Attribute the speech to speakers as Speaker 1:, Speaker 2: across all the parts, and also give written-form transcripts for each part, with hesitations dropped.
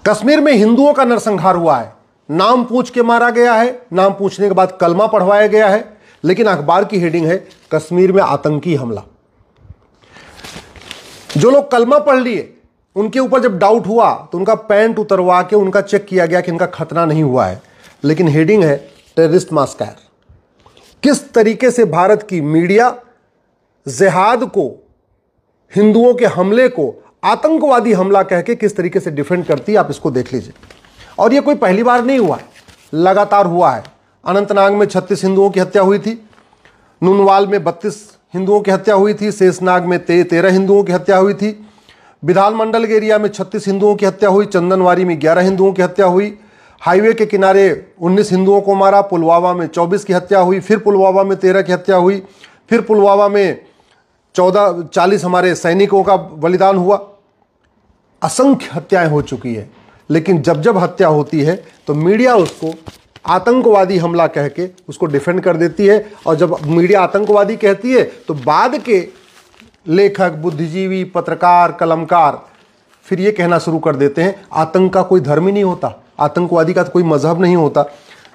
Speaker 1: कश्मीर में हिंदुओं का नरसंहार हुआ है, नाम पूछ के मारा गया है, नाम पूछने के बाद कलमा पढ़वाया गया है, लेकिन अखबार की हेडिंग है कश्मीर में आतंकी हमला। जो लोग कलमा पढ़ लिए उनके ऊपर जब डाउट हुआ तो उनका पैंट उतरवा के उनका चेक किया गया कि इनका खतना नहीं हुआ है, लेकिन हेडिंग है टेररिस्ट मास्कर। किस तरीके से भारत की मीडिया जिहाद को, हिंदुओं के हमले को आतंकवादी हमला कह के किस तरीके से डिफेंड करती है, आप इसको देख लीजिए। और यह कोई पहली बार नहीं हुआ है, लगातार हुआ है। अनंतनाग में 36 हिंदुओं की हत्या हुई थी, नुनवाल में 32 हिंदुओं की हत्या हुई थी, शेषनाग में 13 हिंदुओं की हत्या हुई थी, विधानमंडल के एरिया में 36 हिंदुओं की हत्या हुई, चंदनवारी में 11 हिंदुओं की हत्या हुई, हाईवे के किनारे 19 हिंदुओं को मारा, पुलवामा में 24 की हत्या हुई, फिर पुलवामा में 13 की हत्या हुई, फिर पुलवामा में 40 हमारे सैनिकों का बलिदान हुआ। असंख्य हत्याएं हो चुकी है, लेकिन जब जब हत्या होती है तो मीडिया उसको आतंकवादी हमला कह के उसको डिफेंड कर देती है। और जब मीडिया आतंकवादी कहती है तो बाद के लेखक, बुद्धिजीवी, पत्रकार, कलमकार फिर ये कहना शुरू कर देते हैं आतंक का कोई धर्म ही नहीं होता, आतंकवादी का कोई मजहब नहीं होता।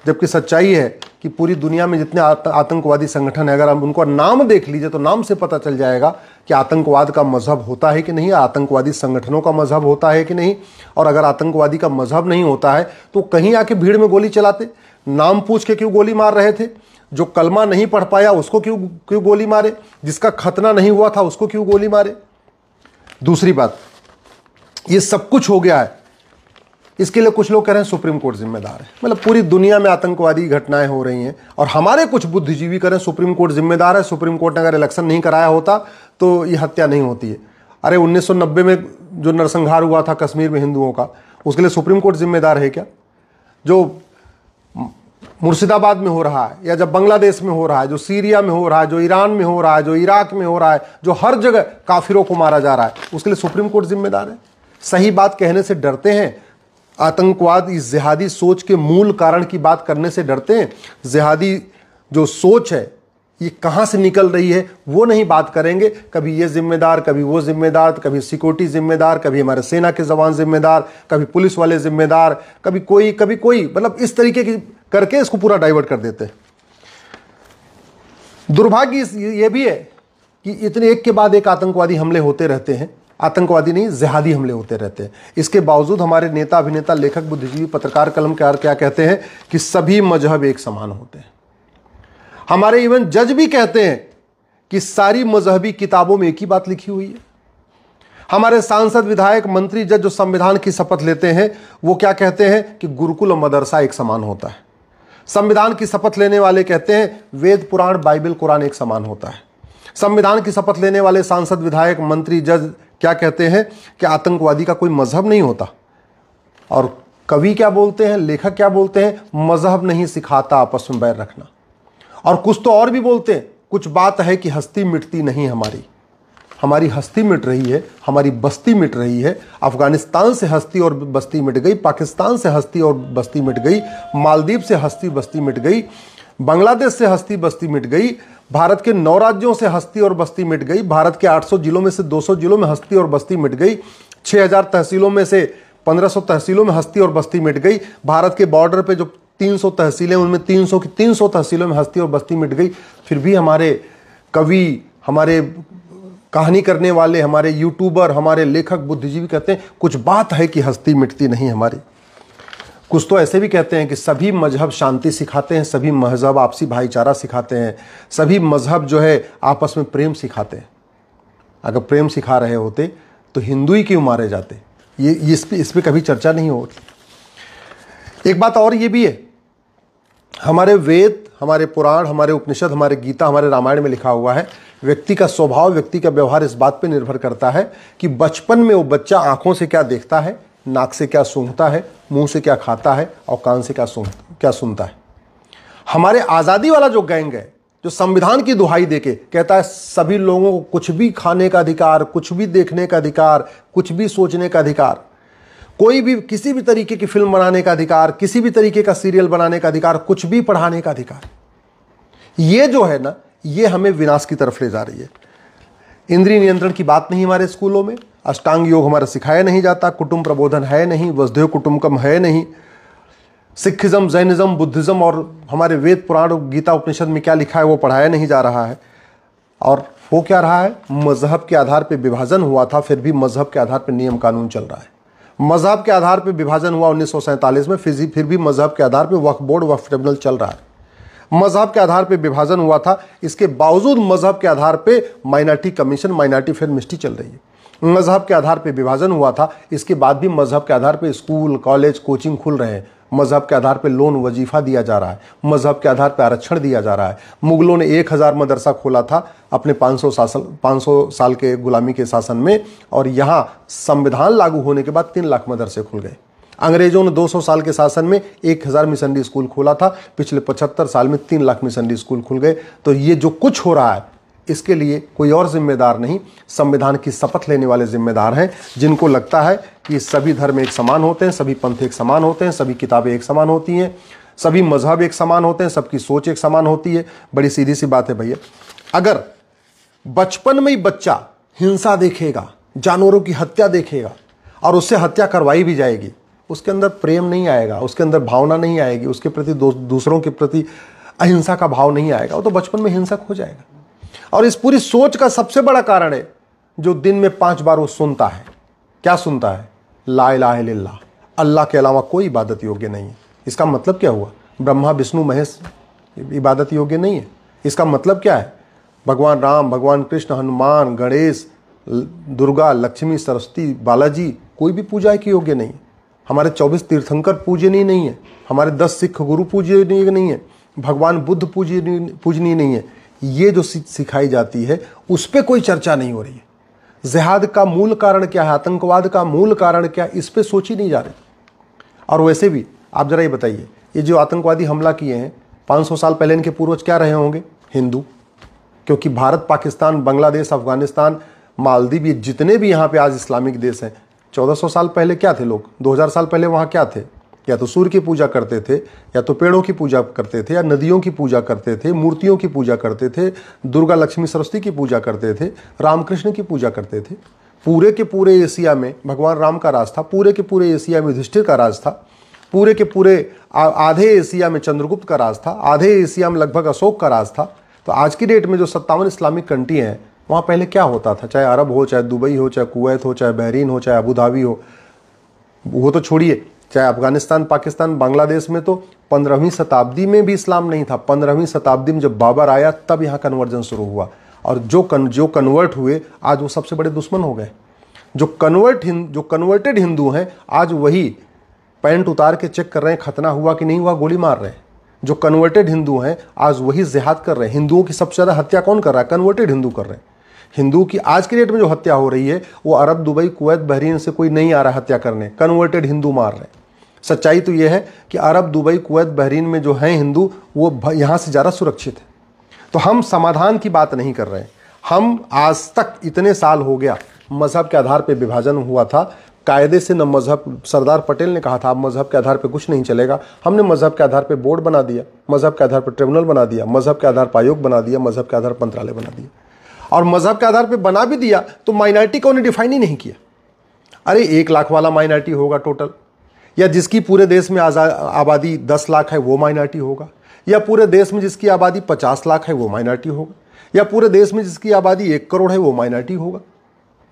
Speaker 1: जबकि सच्चाई है कि पूरी दुनिया में जितने आतंकवादी संगठन है, अगर हम उनको नाम देख लीजिए तो नाम से पता चल जाएगा कि आतंकवाद का मजहब होता है कि नहीं, आतंकवादी संगठनों का मजहब होता है कि नहीं। और अगर आतंकवादी का मजहब नहीं होता है तो कहीं आके भीड़ में गोली चलाते, नाम पूछ के क्यों गोली मार रहे थे, जो कलमा नहीं पढ़ पाया उसको क्यों गोली मारे, जिसका खतना नहीं हुआ था उसको क्यों गोली मारे। दूसरी बात, ये सब कुछ हो गया है, इसके लिए कुछ लोग कह रहे हैं सुप्रीम कोर्ट जिम्मेदार है। मतलब पूरी दुनिया में आतंकवादी घटनाएं हो रही हैं और हमारे कुछ बुद्धिजीवी कह रहे हैं सुप्रीम कोर्ट जिम्मेदार है, सुप्रीम कोर्ट ने अगर इलेक्शन नहीं कराया होता तो ये हत्या नहीं होती है। अरे 1990 में जो नरसंहार हुआ था कश्मीर में हिंदुओं का, उसके लिए सुप्रीम कोर्ट जिम्मेदार है क्या? जो मुर्शिदाबाद में हो रहा है, या जब बांग्लादेश में हो रहा है, जो सीरिया में हो रहा है, जो ईरान में हो रहा है, जो इराक में हो रहा है, जो हर जगह काफिरों को मारा जा रहा है, उसके लिए सुप्रीम कोर्ट जिम्मेदार है? सही बात कहने से डरते हैं, आतंकवाद इस जिहादी सोच के मूल कारण की बात करने से डरते हैं। जिहादी जो सोच है ये कहां से निकल रही है वो नहीं बात करेंगे। कभी ये जिम्मेदार, कभी वो जिम्मेदार, कभी सिक्योरिटी जिम्मेदार, कभी हमारे सेना के जवान जिम्मेदार, कभी पुलिस वाले जिम्मेदार, कभी कोई, मतलब इस तरीके की करके इसको पूरा डाइवर्ट कर देते हैं। दुर्भाग्य ये भी है कि इतने एक के बाद एक आतंकवादी हमले होते रहते हैं, आतंकवादी नहीं जिहादी हमले होते रहते हैं। इसके बावजूद हमारे नेता, अभिनेता, लेखक, बुद्धिजीवी, पत्रकार, कलमकार क्या कहते हैं कि सभी मजहब एक समान होते हैं। हमारे इवन जज भी कहते हैं कि सारी मजहबी किताबों में एक ही बात लिखी हुई है। हमारे सांसद, विधायक, मंत्री, जज जो संविधान की शपथ लेते हैं वो क्या कहते हैं कि गुरुकुल और मदरसा एक समान होता है। संविधान की शपथ लेने वाले कहते हैं वेद, पुराण, बाइबल, कुरान एक समान होता है। संविधान की शपथ लेने वाले सांसद, विधायक, मंत्री, जज क्या कहते हैं कि आतंकवादी का कोई मजहब नहीं होता। और कवि क्या बोलते हैं, लेखक क्या बोलते हैं, मजहब नहीं सिखाता आपस में बैर रखना। और कुछ तो और भी बोलते हैं, कुछ बात है कि हस्ती मिटती नहीं हमारी हस्ती मिट रही है, हमारी बस्ती मिट रही है। अफगानिस्तान से हस्ती और बस्ती मिट गई, पाकिस्तान से हस्ती और बस्ती मिट गई, मालदीव से हस्ती बस्ती मिट गई, बांग्लादेश से हस्ती बस्ती मिट गई, भारत के 9 राज्यों से हस्ती और बस्ती मिट गई, भारत के 800 जिलों में से 200 जिलों में हस्ती और बस्ती मिट गई, 6000 तहसीलों में से 1500 तहसीलों में हस्ती और बस्ती मिट गई, भारत के बॉर्डर पे जो 300 तहसीलें उनमें 300 की 300 तहसीलों में हस्ती और बस्ती मिट गई। फिर भी हमारे कवि, हमारे कहानी करने वाले, हमारे यूट्यूबर, हमारे लेखक, बुद्धिजीवी कहते हैं कुछ बात है कि हस्ती मिटती नहीं हमारी। कुछ तो ऐसे भी कहते हैं कि सभी मजहब शांति सिखाते हैं, सभी मजहब आपसी भाईचारा सिखाते हैं, सभी मजहब जो है आपस में प्रेम सिखाते हैं। अगर प्रेम सिखा रहे होते तो हिंदू ही क्यों मारे जाते? ये इस पे कभी चर्चा नहीं होती। एक बात और ये भी है, हमारे वेद, हमारे पुराण, हमारे उपनिषद, हमारे गीता, हमारे रामायण में लिखा हुआ है व्यक्ति का स्वभाव, व्यक्ति का व्यवहार इस बात पर निर्भर करता है कि बचपन में वो बच्चा आंखों से क्या देखता है, नाक से क्या सूंघता है, मुंह से क्या खाता है और कान से क्या सुनता है। हमारे आज़ादी वाला जो गैंग है, जो संविधान की दुहाई देके कहता है सभी लोगों को कुछ भी खाने का अधिकार, कुछ भी देखने का अधिकार, कुछ भी सोचने का अधिकार, कोई भी किसी भी तरीके की फिल्म बनाने का अधिकार, किसी भी तरीके का सीरियल बनाने का अधिकार, कुछ भी पढ़ाने का अधिकार, ये जो है ना, ये हमें विनाश की तरफ ले जा रही है। इंद्रिय नियंत्रण की बात नहीं हमारे स्कूलों में, अष्टांग योग हमारा सिखाया नहीं जाता, कुटुंब प्रबोधन है नहीं, वसुधैव कुटुंबकम है नहीं, सिखिज्म, जैनिज्म, बुद्धिज्म और हमारे वेद पुराण गीता उपनिषद में क्या लिखा है वो पढ़ाया नहीं जा रहा है। और वो क्या रहा है, मजहब के आधार पर विभाजन हुआ था, फिर भी मजहब के आधार पर नियम कानून चल रहा है। मजहब के आधार पर विभाजन हुआ 1947 में, फिर भी मजहब के आधार पर वक्फ बोर्ड, वक्फ ट्रिब्यूनल चल रहा है। मजहब के आधार पर विभाजन हुआ था, इसके बावजूद मजहब के आधार पर minority commission, minority film ministry चल रही है। मजहब के आधार पर विभाजन हुआ था, इसके बाद भी मजहब के आधार पर स्कूल, कॉलेज, कोचिंग खुल रहे हैं। मजहब के आधार पर लोन, वजीफा दिया जा रहा है। मजहब के आधार पर आरक्षण दिया जा रहा है। मुगलों ने 1000 मदरसा खोला था अपने 500 साल के गुलामी के शासन में, और यहाँ संविधान लागू होने के बाद 3 लाख मदरसे खुल गए। अंग्रेजों ने 200 साल के शासन में 1000 मिशनरी स्कूल खोला था, पिछले 75 साल में 3 लाख मिशनरी स्कूल खुल गए। तो ये जो कुछ हो रहा है इसके लिए कोई और जिम्मेदार नहीं, संविधान की शपथ लेने वाले जिम्मेदार हैं, जिनको लगता है कि सभी धर्म एक समान होते हैं, सभी पंथ एक समान होते हैं, सभी किताबें एक समान होती हैं, सभी मजहब एक समान होते हैं, सबकी सोच एक समान होती है। बड़ी सीधी सी बात है भैया, अगर बचपन में ही बच्चा हिंसा देखेगा, जानवरों की हत्या देखेगा और उससे हत्या करवाई भी जाएगी, उसके अंदर प्रेम नहीं आएगा, उसके अंदर भावना नहीं आएगी, उसके प्रति दूसरों के प्रति अहिंसा का भाव नहीं आएगा, वो तो बचपन में हिंसक हो जाएगा। और इस पूरी सोच का सबसे बड़ा कारण है जो दिन में 5 बार वो सुनता है। क्या सुनता है? ला इलाहा इल्लल्लाह, अल्लाह के अलावा कोई इबादत योग्य नहीं है। इसका मतलब क्या हुआ? ब्रह्मा विष्णु महेश इबादत योग्य नहीं है। इसका मतलब क्या है? भगवान राम, भगवान कृष्ण, हनुमान, गणेश, दुर्गा, लक्ष्मी, सरस्वती, बालाजी कोई भी पूजा के योग्य नहीं है। हमारे 24 तीर्थंकर पूजनीय नहीं है, हमारे 10 सिख गुरु पूजनीय नहीं है, भगवान बुद्ध पूजनीय नहीं है। ये जो सिखाई जाती है उस पर कोई चर्चा नहीं हो रही है। जिहाद का मूल कारण क्या है, आतंकवाद का मूल कारण क्या है, इस पर सोची नहीं जा रही। और वैसे भी आप जरा ये बताइए, ये जो आतंकवादी हमला किए हैं 500 साल पहले इनके पूर्वज क्या रहे होंगे? हिंदू। क्योंकि भारत, पाकिस्तान, बांग्लादेश, अफगानिस्तान, मालदीव, ये जितने भी यहाँ पे आज इस्लामिक देश हैं, 1400 साल पहले क्या थे लोग? 2000 साल पहले वहाँ क्या थे? या तो सूर्य की पूजा करते थे, या तो पेड़ों की पूजा करते थे, या नदियों की पूजा करते थे, मूर्तियों की पूजा करते थे, दुर्गा, लक्ष्मी, सरस्वती की पूजा करते थे, रामकृष्ण की पूजा करते थे। पूरे के पूरे एशिया में भगवान राम का राज था, पूरे के पूरे एशिया में युधिष्ठिर का राज था, पूरे के पूरे आधे एशिया में चंद्रगुप्त का राज था, आधे एशिया में लगभग अशोक का राज था। तो आज की डेट में जो 57 इस्लामिक कंट्री हैं, वहाँ पहले क्या होता था? चाहे अरब हो, चाहे दुबई हो, चाहे कुवैत हो, चाहे बहरीन हो, चाहे अबू धाबी हो, वो तो छोड़िए, चाहे अफगानिस्तान, पाकिस्तान, बांग्लादेश में तो 15वीं शताब्दी में भी इस्लाम नहीं था। 15वीं शताब्दी में जब बाबर आया तब यहाँ कन्वर्जन शुरू हुआ, और जो कन्वर्ट हुए आज वो सबसे बड़े दुश्मन हो गए। जो कन्वर्टेड हिंदू हैं आज वही पैंट उतार के चेक कर रहे हैं खतना हुआ कि नहीं हुआ, गोली मार रहे हैं। जो कन्वर्टेड हिंदू हैं आज वही जिहाद कर रहे हैं। हिंदुओं की सबसे ज़्यादा हत्या कौन कर रहा है? कन्वर्टेड हिंदू कर रहे हैं। हिंदू की आज की डेट में जो हत्या हो रही है वो अरब, दुबई, कुवैत, बहरीन से कोई नहीं आ रहा हत्या करने, कन्वर्टेड हिंदू मार रहे हैं। सच्चाई तो ये है कि अरब, दुबई, कुवैत, बहरीन में जो हैं हिंदू वो यहाँ से ज़्यादा सुरक्षित है। तो हम समाधान की बात नहीं कर रहे हैं। हम आज तक इतने साल हो गया मज़हब के आधार पर विभाजन हुआ था, कायदे से न मज़हब, सरदार पटेल ने कहा था अब मज़हब के आधार पर कुछ नहीं चलेगा। हमने मज़हब के आधार पर बोर्ड बना दिया, मज़हब के आधार पर ट्रिब्यूनल बना दिया, मज़हब के आधार पर आयोग बना दिया, मज़हब के आधार पर मंत्रालय बना दिया। और मज़हब के आधार पर बना भी दिया तो माइनॉरिटी को उन्हें डिफाइन ही नहीं किया। अरे 1 लाख वाला माइनॉरिटी होगा टोटल, या जिसकी पूरे देश में आबादी 10 लाख है वो माइनॉरिटी होगा, या पूरे देश में जिसकी आबादी 50 लाख है वो माइनॉरिटी होगा, या पूरे देश में जिसकी आबादी 1 करोड़ है वो माइनॉरिटी होगा।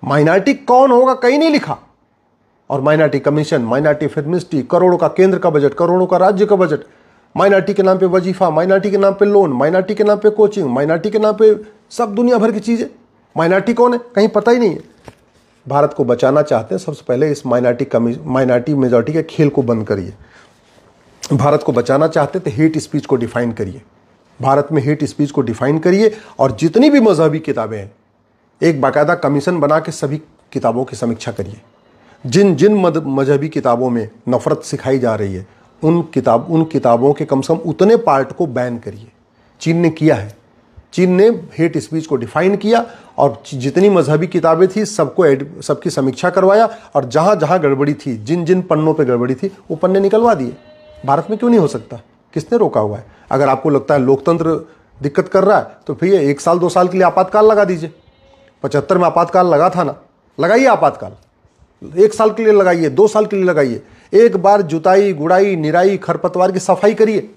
Speaker 1: माइनॉरिटी कौन होगा कहीं नहीं लिखा। और minority commission, minority film ministry, करोड़ों का केंद्र का बजट, करोड़ों का राज्य का बजट, माइनॉरिटी के नाम पे वजीफा, माइनॉरिटी के नाम पे लोन, माइनॉरिटी के नाम पे कोचिंग, माइनॉरिटी के नाम पे सब दुनिया भर की चीज़ें। माइनॉरिटी कौन है कहीं पता ही नहीं है। भारत को बचाना चाहते हैं, सबसे पहले इस माइनॉरिटी मेजॉरिटी के खेल को बंद करिए। भारत को बचाना चाहते तो हेट स्पीच को डिफाइन करिए, भारत में हेट स्पीच को डिफाइन करिए, और जितनी भी मजहबी किताबें हैं एक बाकायदा कमीशन बना के सभी किताबों की समीक्षा करिए। जिन जिन मजहबी किताबों में नफरत सिखाई जा रही है उन किताबों के कम से कम उतने पार्ट को बैन करिए। चीन ने किया है, चीन ने हेट स्पीच को डिफाइन किया और जितनी मजहबी किताबें थी सबकी समीक्षा करवाया, और जहाँ जहाँ गड़बड़ी थी, जिन जिन पन्नों पे गड़बड़ी थी वो पन्ने निकलवा दिए। भारत में क्यों नहीं हो सकता? किसने रोका हुआ है? अगर आपको लगता है लोकतंत्र दिक्कत कर रहा है तो फिर 1 साल 2 साल के लिए आपातकाल लगा दीजिए। 75 में आपातकाल लगा था ना, लगाइए आपातकाल, 1 साल के लिए लगाइए, 2 साल के लिए लगाइए। एक बार जुताई, गुड़ाई, निराई, खरपतवार की सफाई करिए।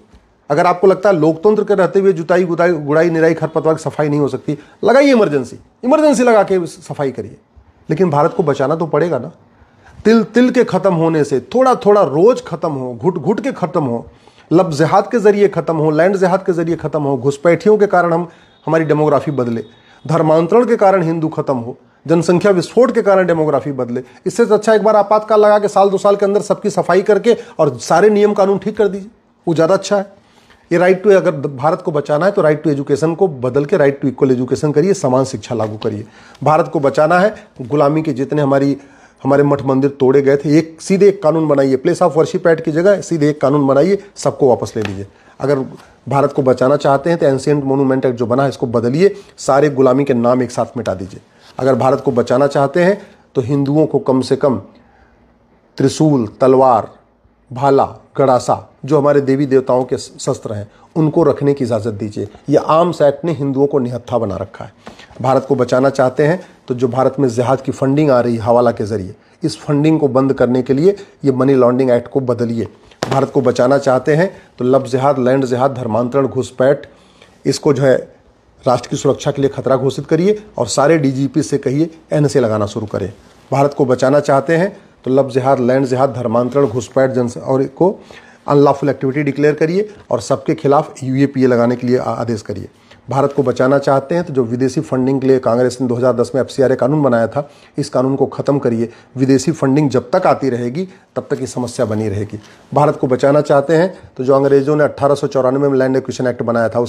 Speaker 1: अगर आपको लगता है लोकतंत्र के रहते हुए जुताई, गुड़ाई, निराई, खरपतवार की सफाई नहीं हो सकती, लगाइए इमरजेंसी लगा के सफाई करिए। लेकिन भारत को बचाना तो पड़ेगा ना। तिल तिल के खत्म होने से थोड़ा थोड़ा रोज खत्म हो, घुट घुट के खत्म हो, लब जिहाद के जरिए खत्म हो, लैंड जिहाद के जरिए खत्म हो, घुसपैठियों के कारण हमारी डेमोग्राफी बदले, धर्मांतरण के कारण हिंदू खत्म हो, जनसंख्या विस्फोट के कारण डेमोग्राफी बदले। इससे तो अच्छा एक बार आपातकाल लगा के साल 2 साल के अंदर सबकी सफाई करके और सारे नियम कानून ठीक कर दीजिए, वो ज़्यादा अच्छा है। ये राइट टू, अगर भारत को बचाना है तो राइट टू एजुकेशन को बदल के राइट टू इक्वल एजुकेशन करिए, समान शिक्षा लागू करिए। भारत को बचाना है, गुलामी के जितने हमारे मठ मंदिर तोड़े गए थे, सीधे एक कानून बनाइए, प्लेस ऑफ वर्शिप एक्ट की जगह सीधे एक कानून बनाइए, सबको वापस ले लीजिए। अगर भारत को बचाना चाहते हैं तो एंशिएंट मोनूमेंट एक्ट जो बना है इसको बदलिए, सारे गुलामी के नाम एक साथ मिटा दीजिए। अगर भारत को बचाना चाहते हैं तो हिंदुओं को कम से कम त्रिशूल, तलवार, भाला, गड़ासा, जो हमारे देवी देवताओं के शस्त्र हैं, उनको रखने की इजाज़त दीजिए। यह आर्म्स एक्ट ने हिंदुओं को निहत्था बना रखा है। भारत को बचाना चाहते हैं तो जो भारत में जिहाद की फंडिंग आ रही है हवाला के जरिए, इस फंडिंग को बंद करने के लिए ये मनी लॉन्ड्रिंग एक्ट को बदलिए। भारत को बचाना चाहते हैं तो लब जिहाद, लैंड जिहाद, धर्मांतरण, घुसपैठ, इसको जो है राष्ट्र की सुरक्षा के लिए खतरा घोषित करिए और सारे डीजीपी से कहिए एनएसए लगाना शुरू करें। भारत को बचाना चाहते हैं तो लब जिहाद, लैंड जिहाद, धर्मांतरण, घुसपैठ और को अनलॉफुल एक्टिविटी डिक्लेयर करिए और सबके खिलाफ यूएपीए लगाने के लिए आदेश करिए। भारत को बचाना चाहते हैं तो जो विदेशी फंडिंग के लिए कांग्रेस ने 2010 में एफसीआरए कानून बनाया था, इस कानून को खत्म करिए। विदेशी फंडिंग जब तक आती रहेगी तब तक ये समस्या बनी रहेगी। भारत को बचाना चाहते हैं तो जो अंग्रेजों ने 1894 में लैंड एक्विजिशन एक्ट बनाया था,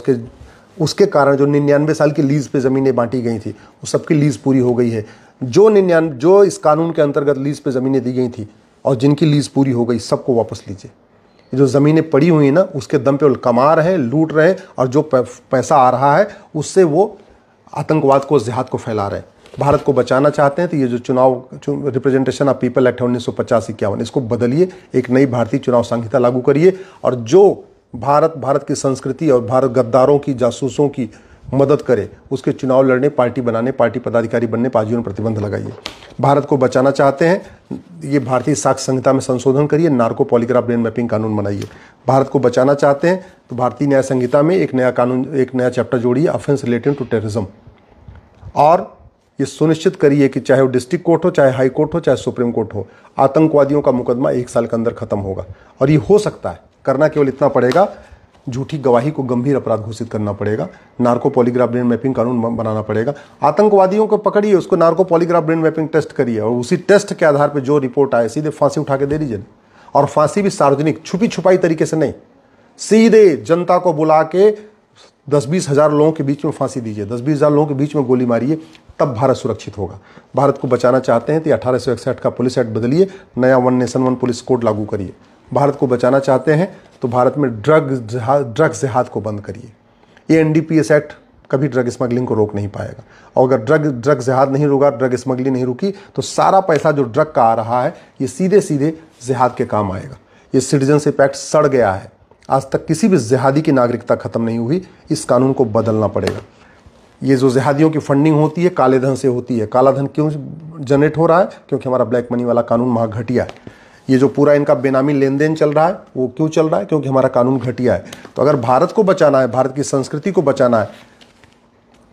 Speaker 1: उसके कारण जो 99 साल की लीज पे ज़मीनें बांटी गई थी, वो सबकी लीज पूरी हो गई है। जो इस कानून के अंतर्गत लीज पे ज़मीनें दी गई थी और जिनकी लीज पूरी हो गई, सबको वापस लीजिए। जो ज़मीनें पड़ी हुई ना, उसके दम पे वो कमा रहे हैं, लूट रहे हैं और जो पैसा आ रहा है उससे वो आतंकवाद को, जिहाद को फैला रहे हैं। भारत को बचाना चाहते हैं तो ये जो रिप्रेजेंटेशन ऑफ पीपल एक्ट है 1950-51, इसको बदलिए, एक नई भारतीय चुनाव संहिता लागू करिए और जो भारत की संस्कृति और भारत गद्दारों की, जासूसों की मदद करे, उसके चुनाव लड़ने, पार्टी बनाने, पार्टी पदाधिकारी बनने पर आजीवन प्रतिबंध लगाइए। भारत को बचाना चाहते हैं, ये भारतीय साक्ष्य संहिता में संशोधन करिए, नार्को पॉलीग्राफ ब्रेन मैपिंग कानून बनाइए। भारत को बचाना चाहते हैं तो भारतीय न्याय संहिता में एक नया कानून, एक नया चैप्टर जोड़िए, ऑफेंस रिलेटेड टू टेररिज्म, और ये सुनिश्चित करिए कि चाहे वो डिस्ट्रिक्ट कोर्ट हो, चाहे हाई कोर्ट हो, चाहे सुप्रीम कोर्ट हो, आतंकवादियों का मुकदमा 1 साल के अंदर खत्म होगा। और ये हो सकता है, करना केवल इतना पड़ेगा, झूठी गवाही को गंभीर अपराध घोषित करना पड़ेगा, नार्को पॉलीग्राफ ब्रेन मैपिंग कानून बनाना पड़ेगा। आतंकवादियों को पकड़िए, उसको narco polygraph brain mapping test करिए और उसी टेस्ट के आधार पर जो रिपोर्ट आए सीधे फांसी उठा के दे दीजिए। और फांसी भी सार्वजनिक, छुपी छुपाई तरीके से नहीं, सीधे जनता को बुला के 10-20 हज़ार लोगों के बीच में फांसी दीजिए, 10-20 हज़ार लोगों के बीच में गोली मारिए, तब भारत सुरक्षित होगा। भारत को बचाना चाहते हैं तो 1861 का पुलिस एक्ट बदलिए, नया 1 नेशन 1 पुलिस कोड लागू करिए। भारत को बचाना चाहते हैं तो भारत में ड्रग जिहाद को बंद करिए। ये एनडीपीएस एक्ट कभी ड्रग स्मगलिंग को रोक नहीं पाएगा, और अगर ड्रग जिहाद नहीं रुका, ड्रग स्मगलिंग नहीं रुकी, तो सारा पैसा जो ड्रग का आ रहा है ये सीधे सीधे जिहाद के काम आएगा। ये सिटीजनशिप एक्ट सड़ गया है, आज तक किसी भी जिहादी की नागरिकता खत्म नहीं हुई, इस कानून को बदलना पड़ेगा। ये जो जिहादियों की फंडिंग होती है काले धन से होती है। काला धन क्यों जनरेट हो रहा है? क्योंकि हमारा ब्लैक मनी वाला कानून महाघटिया है। ये जो पूरा इनका बेनामी लेन देन चल रहा है वो क्यों चल रहा है? क्योंकि हमारा कानून घटिया है। तो अगर भारत को बचाना है, भारत की संस्कृति को बचाना है,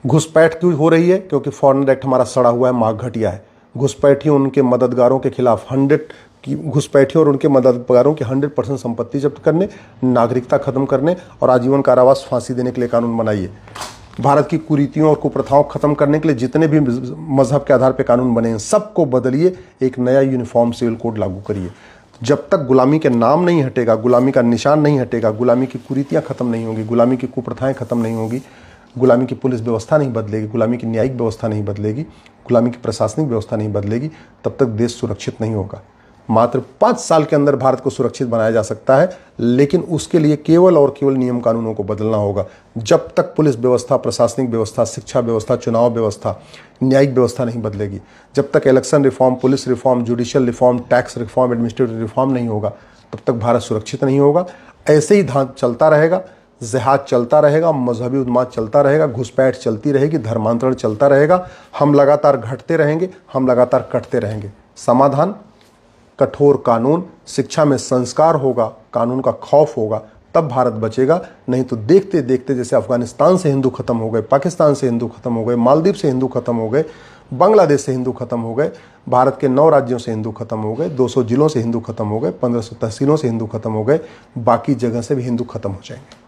Speaker 1: घुसपैठ क्यों हो रही है? क्योंकि फॉरेन एक्ट हमारा सड़ा हुआ है, महाघटिया है। घुसपैठियों उनके मददगारों के खिलाफ घुसपैठियों और उनके मददगारों की 100% संपत्ति जब्त करने, नागरिकता खत्म करने और आजीवन कारावास, फांसी देने के लिए कानून बनाइए। भारत की कुरीतियों और कुप्रथाओं खत्म करने के लिए जितने भी मजहब के आधार पर कानून बने हैं सबको बदलिए, एक नया यूनिफॉर्म सिविल कोड लागू करिए। जब तक गुलामी के नाम नहीं हटेगा, गुलामी का निशान नहीं हटेगा, गुलामी की कुरीतियाँ खत्म नहीं होंगी, गुलामी की कुप्रथाएं खत्म नहीं होंगी, गुलामी की पुलिस व्यवस्था नहीं बदलेगी, गुलामी की न्यायिक व्यवस्था नहीं बदलेगी, गुलामी की प्रशासनिक व्यवस्था नहीं बदलेगी, तब तक देश सुरक्षित नहीं होगा। मात्र 5 साल के अंदर भारत को सुरक्षित बनाया जा सकता है, लेकिन उसके लिए केवल और केवल नियम कानूनों को बदलना होगा। जब तक पुलिस व्यवस्था, प्रशासनिक व्यवस्था, शिक्षा व्यवस्था, चुनाव व्यवस्था, न्यायिक व्यवस्था नहीं बदलेगी, जब तक election reform, police reform, judicial reform, tax reform, administrative reform नहीं होगा, तब तक भारत सुरक्षित नहीं होगा। ऐसे ही धांत चलता रहेगा, जिहाद चलता रहेगा, मजहबी उन्माद चलता रहेगा, घुसपैठ चलती रहेगी, धर्मांतरण चलता रहेगा, हम लगातार घटते रहेंगे, हम लगातार कटते रहेंगे। समाधान कठोर कानून, शिक्षा में संस्कार होगा, कानून का खौफ होगा, तब भारत बचेगा। नहीं तो देखते देखते जैसे अफगानिस्तान से हिंदू खत्म हो गए, पाकिस्तान से हिंदू खत्म हो गए, मालदीव से हिंदू खत्म हो गए, बांग्लादेश से हिंदू खत्म हो गए, भारत के 9 राज्यों से हिंदू खत्म हो गए, 200 जिलों से हिंदू खत्म हो गए, 1500 तहसीलों से हिंदू खत्म हो गए, बाकी जगह से भी हिंदू खत्म हो जाएंगे।